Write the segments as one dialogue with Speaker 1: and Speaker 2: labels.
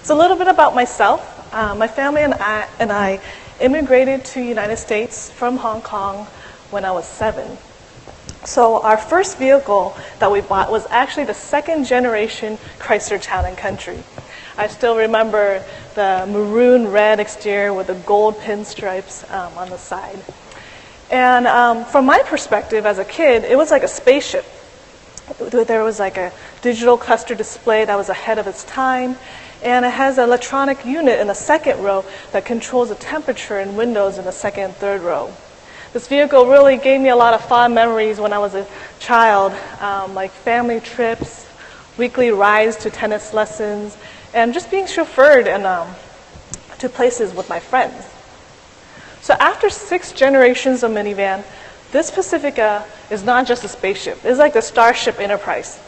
Speaker 1: So a little bit about myself. My family and I immigrated to the United States from Hong Kong when I was 7. So our first vehicle that we bought was actually the second generation Chrysler Town & Country. I still remember the maroon red exterior with the gold pinstripes on the side. And from my perspective as a kid, it was like a spaceship. There was like a digital cluster display that was ahead of its time, and it has an electronic unit in the second row that controls the temperature and windows in the second and third row. This vehicle really gave me a lot of fond memories when I was a child, like family trips, weekly rides to tennis lessons, and just being chauffeured and to places with my friends. So after 6 generations of minivan, this Pacifica is not just a spaceship. It's like the Starship Enterprise.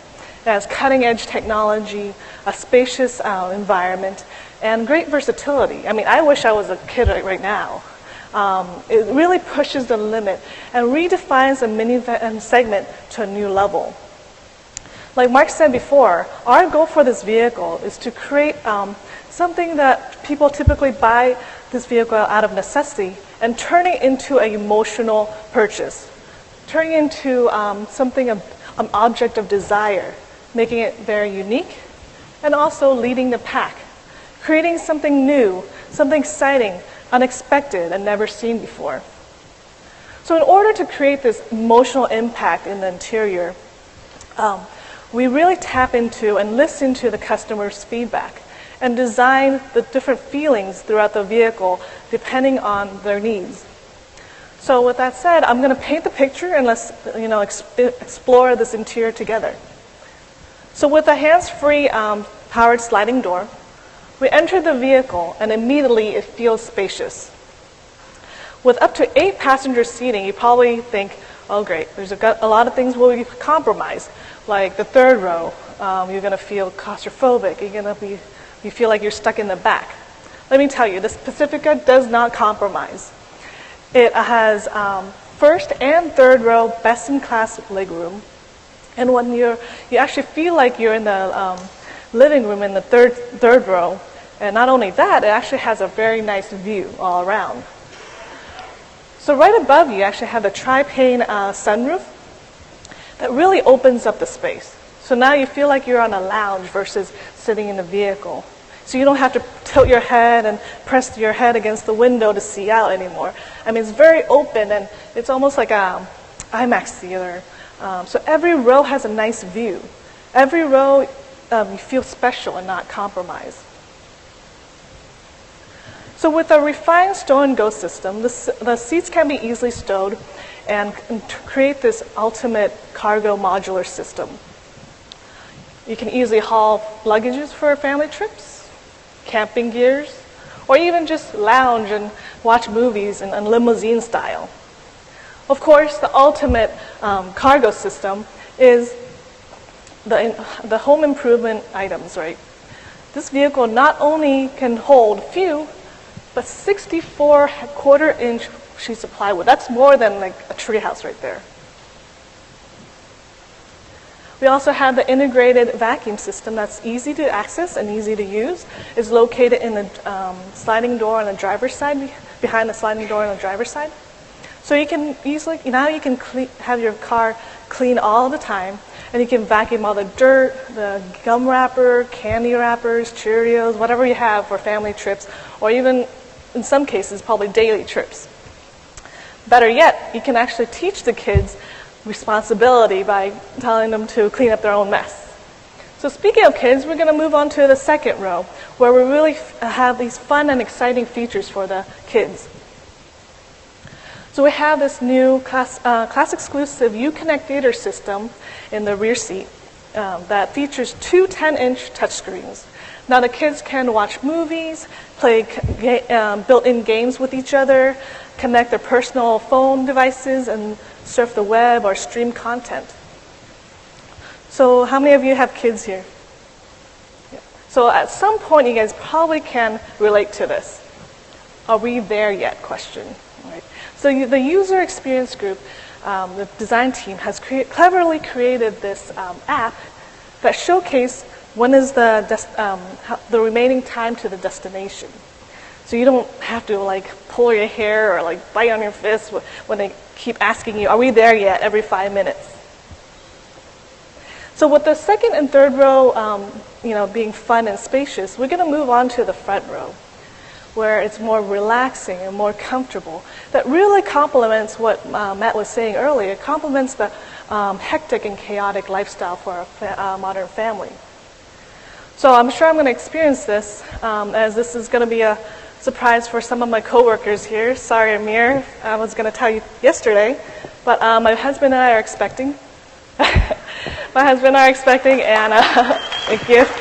Speaker 1: It has cutting-edge technology, a spacious environment, and great versatility. I mean, I wish I was a kid right now. It really pushes the limit and redefines the minivan segment to a new level. Like Mark said before, our goal for this vehicle is to create something that people typically buy this vehicle out of necessity and turn it into an emotional purchase, turning it into something, an object of desire, making it very unique, and also leading the pack, creating something new, something exciting, unexpected, and never seen before. So in order to create this emotional impact in the interior, we really tap into and listen to the customer's feedback and design the different feelings throughout the vehicle depending on their needs. So with that said, I'm going to paint the picture and let's explore this interior together. So with a hands-free powered sliding door, we enter the vehicle and immediately it feels spacious. With up to 8 passenger seating, you probably think, oh great, there's a lot of things will be compromised, like the third row. You're going to feel claustrophobic. You feel like you're stuck in the back. Let me tell you, this Pacifica does not compromise. It has first and third row best-in-class legroom. And when you actually feel like you're in the living room in the third row. And not only that, it actually has a very nice view all around. So right above you actually have the tri-pane sunroof that really opens up the space. So now you feel like you're on a lounge versus sitting in the vehicle. So you don't have to tilt your head and press your head against the window to see out anymore. I mean, it's very open and it's almost like an IMAX theater. So every row has a nice view. Every row you feel special and not compromised. So with a refined stow and go system, the seats can be easily stowed and create this ultimate cargo modular system. You can easily haul luggages for family trips, camping gears, or even just lounge and watch movies in limousine style. Of course, the ultimate cargo system is the home improvement items, right? This vehicle not only can hold few, but 64 quarter-inch sheets of plywood. That's more than like a treehouse right there. We also have the integrated vacuum system that's easy to access and easy to use. It's located in the sliding door on the driver's side, behind the sliding door on the driver's side. So you can easily, now you can have your car clean all the time, and you can vacuum all the dirt, the gum wrapper, candy wrappers, Cheerios, whatever you have for family trips, or even in some cases, probably daily trips. Better yet, you can actually teach the kids responsibility by telling them to clean up their own mess. So speaking of kids, we're going to move on to the second row, where we really have these fun and exciting features for the kids. So we have this new class-exclusive UConnect Theater system in the rear seat that features 2 10-inch touchscreens. Now the kids can watch movies, play built-in games with each other, connect their personal phone devices, and surf the web or stream content. So how many of you have kids here? Yeah. So at some point, you guys probably can relate to this. Are we there yet? Question. Right. So the user experience group, the design team, has cleverly created this app that showcases when is the remaining time to the destination. So you don't have to like pull your hair or like bite on your fist when they keep asking you, are we there yet, every 5 minutes. So with the second and third row being fun and spacious, we're going to move on to the front row, where it's more relaxing and more comfortable. That really complements what Matt was saying earlier. It complements the hectic and chaotic lifestyle for a modern family. So I'm sure I'm going to experience this, as this is going to be a surprise for some of my coworkers here. Sorry, Amir, I was going to tell you yesterday, but my husband and I are expecting. My husband and I are expecting and a gift.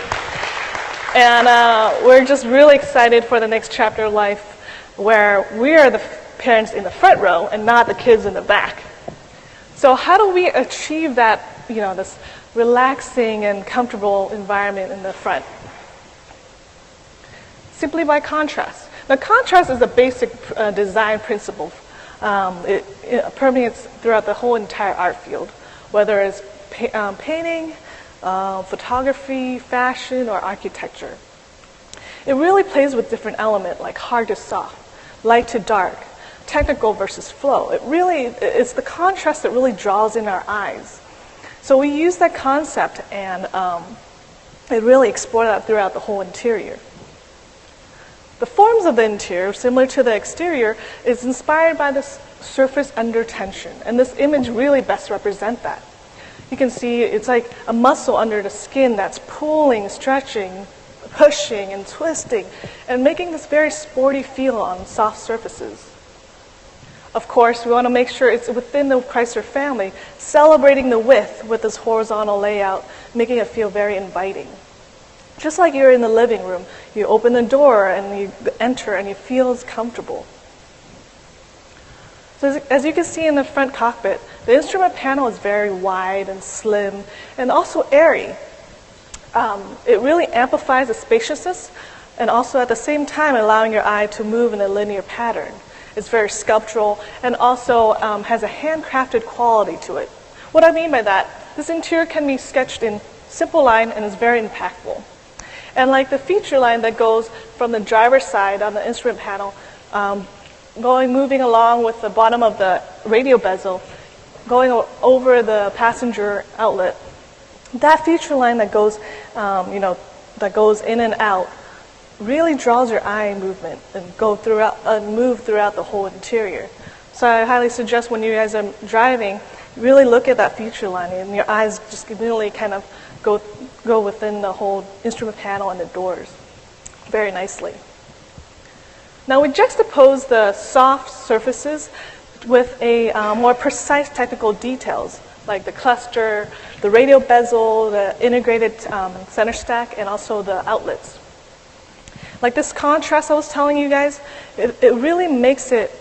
Speaker 1: And we're just really excited for the next chapter of life where we are the parents in the front row and not the kids in the back. So how do we achieve that, this relaxing and comfortable environment in the front? Simply by contrast. Now, contrast is a basic design principle. It permeates throughout the whole entire art field, whether it's painting, photography, fashion, or architecture. It really plays with different elements like hard to soft, light to dark, technical versus flow. It's the contrast that really draws in our eyes. So we use that concept and it really explore that throughout the whole interior. The forms of the interior, similar to the exterior, is inspired by the surface under tension, and this image really best represents that. You can see it's like a muscle under the skin that's pulling, stretching, pushing, and twisting, and making this very sporty feel on soft surfaces. Of course, we want to make sure it's within the Chrysler family, celebrating the width with this horizontal layout, making it feel very inviting. Just like you're in the living room, you open the door and you enter and you feel as comfortable. So as you can see in the front cockpit, the instrument panel is very wide and slim and also airy. It really amplifies the spaciousness and also at the same time allowing your eye to move in a linear pattern. It's very sculptural and also has a handcrafted quality to it. What I mean by that, this interior can be sketched in simple line and is very impactful. And like the feature line that goes from the driver's side on the instrument panel, moving along with the bottom of the radio bezel, going over the passenger outlet. That feature line that goes, that goes in and out, really draws your eye movement and move throughout the whole interior. So I highly suggest when you guys are driving, really look at that feature line, and your eyes just really kind of go within the whole instrument panel and the doors very nicely. Now we juxtapose the soft surfaces with a more precise technical details like the cluster, the radio bezel, the integrated center stack, and also the outlets. Like this contrast I was telling you guys, it really makes it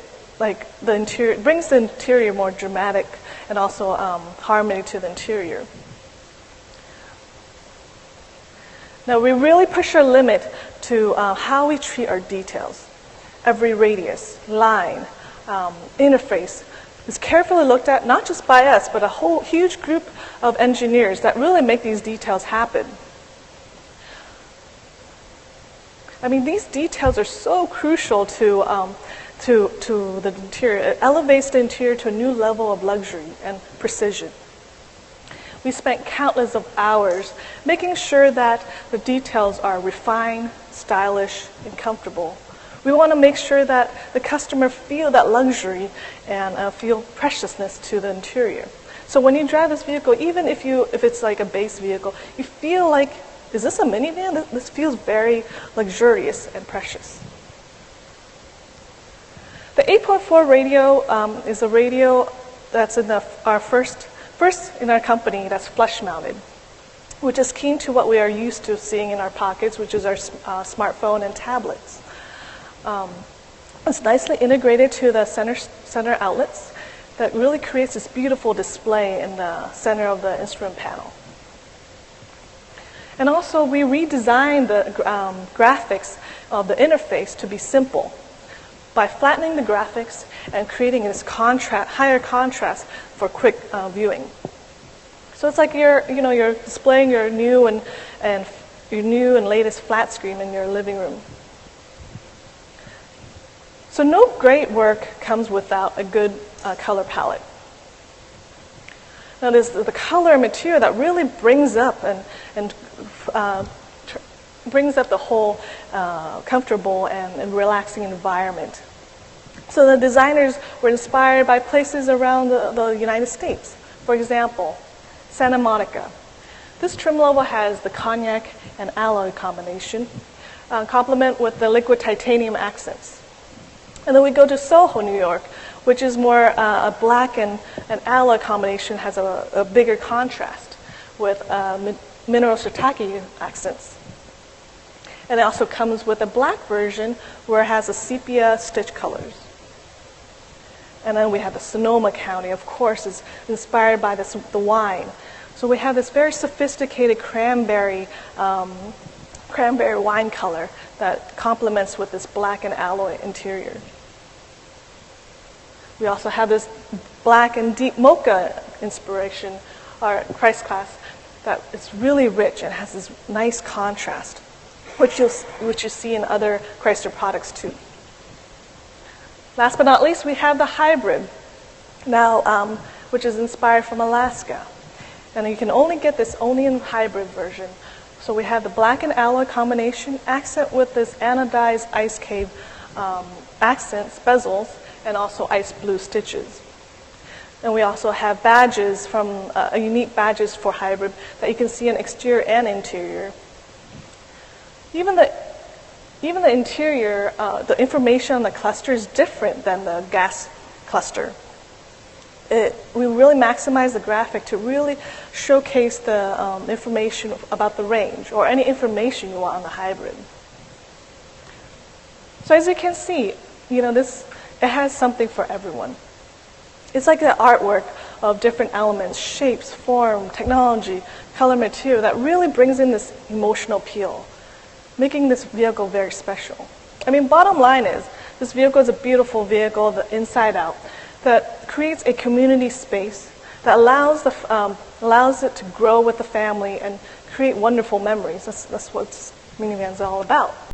Speaker 1: like the interior, brings the interior more dramatic and also harmony to the interior. Now we really push our limit to how we treat our details. Every radius, line, interface is carefully looked at, not just by us, but a whole huge group of engineers that really make these details happen. I mean, these details are so crucial to the interior. It elevates the interior to a new level of luxury and precision. We spent countless of hours making sure that the details are refined, stylish, and comfortable. We want to make sure that the customer feel that luxury and feel preciousness to the interior. So when you drive this vehicle, even if it's like a base vehicle, you feel like, is this a minivan? This feels very luxurious and precious. The 8.4 radio is a radio that's in our first in our company that's flush mounted, which is keen to what we are used to seeing in our pockets, which is our smartphone and tablets. It's nicely integrated to the center outlets that really creates this beautiful display in the center of the instrument panel. And also we redesigned the graphics of the interface to be simple by flattening the graphics and creating this higher contrast for quick viewing. So it's like you're displaying your new and your new and latest flat screen in your living room. So no great work comes without a good color palette. Now there's the color material that really brings up brings up the whole comfortable and relaxing environment. So the designers were inspired by places around the United States. For example, Santa Monica. This trim level has the cognac and alloy combination, complement with the liquid titanium accents. And then we go to Soho, New York, which is more a black and alloy combination, has a bigger contrast with mineral shiitake accents. And it also comes with a black version where it has a sepia stitch colors. And then we have the Sonoma County, of course, is inspired by the wine. So we have this very sophisticated cranberry wine color that complements with this black and alloy interior. We also have this black and deep mocha inspiration, or Christ class, that is really rich and has this nice contrast, which you see in other Chrysler products too. Last but not least, we have the hybrid, now, which is inspired from Alaska. And you can only get this only in hybrid version. So we have the black and alloy combination, accent with this anodized ice cave accents, bezels, and also ice blue stitches. And we also have badges from unique badges for hybrid that you can see in exterior and interior. Even the interior, the information on the cluster is different than the gas cluster. We really maximize the graphic to really showcase the information about the range or any information you want on the hybrid. So as you can see, it has something for everyone. It's like the artwork of different elements, shapes, form, technology, color, material that really brings in this emotional appeal, making this vehicle very special. Bottom line is, this vehicle is a beautiful vehicle, the inside out, that creates a community space that allows it to grow with the family and create wonderful memories. That's what minivan's all about.